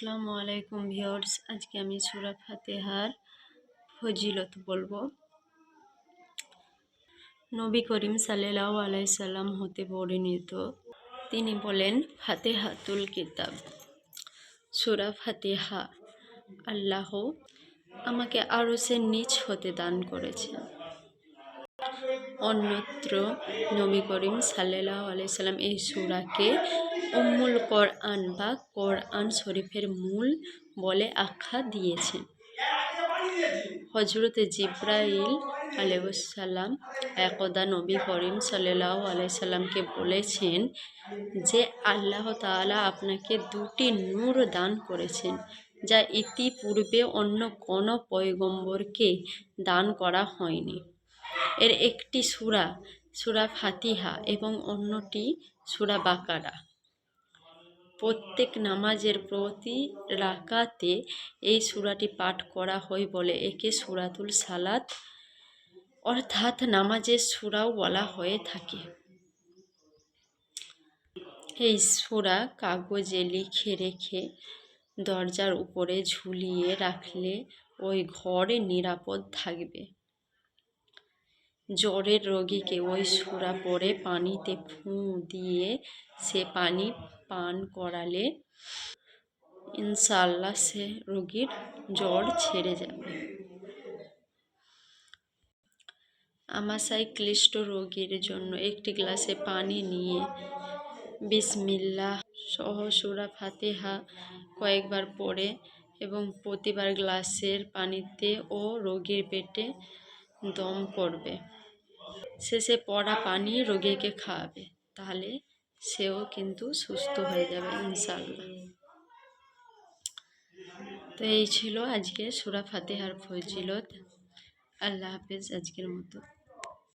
আসসালামু আলাইকুম ভিউয়ার্স, আজকে আমি সূরা ফাতিহার ফজিলত বলবো। নবী করিম সাল্লাল্লাহু আলাইহি সাল্লাম হতে বর্ণিত, তিনি বলেন, ফাতিহাতুল কিতাব, সূরা ফাতিহা আল্লাহ আমাকে আরশের নিচ হতে দান করেছেন। অন্যত্র নবী করিম সাল্লাল্লাহু আলাইহি সাল্লাম এই সূরাকে উম্মুল কোরআন বা কোরআন শরীফের মূল বলে আখ্যা দিয়েছেন। হযরত জিবরাইল আলাইহিস সালাম একদা নবী করিম সাল্লাল্লাহু আলাইহি সাল্লামকে বলেছেন যে আল্লাহ তাআলা আপনাকে দুটি নূর দান করেছেন, যা ইতিপূর্বে অন্য কোনো পয়গম্বরকে দান করা হয়নি। এর একটি সূরা ফাতিহা এবং অন্যটি সূরা বাকারা। প্রত্যেক নামাজের প্রতি রাকাতে এই সূরাটি পাঠ করা হয় বলে একে সূরাতুল সালাত অর্থাৎ নামাজের সূরাও বলা হয়ে থাকে। এই সূরা কাগজে লিখে রেখে দরজার উপরে ঝুলিয়ে রাখলে ওই ঘর নিরাপদ থাকবে। জ্বরের রোগীকে ওই সূরা পড়ে পানিতে ফুঁ দিয়ে সে পানি পান করালে ইনশাআল্লাহ সে রোগীর জ্বর ছেড়ে যাবে। আমাশায় ক্লিষ্ট রোগীর জন্য একটি গ্লাসে পানি নিয়ে বিসমিল্লাহ সহ সূরা ফাতিহা কয়েকবার পড়ে এবং প্রতিবার গ্লাসের পানিতে ও রোগীর পেটে দম করবে। শেষে পড়া পানি রোগীকে খাওয়াবে, তাহলে সেও কিন্তু সুস্থ হয়ে যাবে ইনশাআল্লাহ। তো এই ছিল আজকে সূরা ফাতিহার ফজিলত। আল্লাহ হাফেজ আজকের মতো।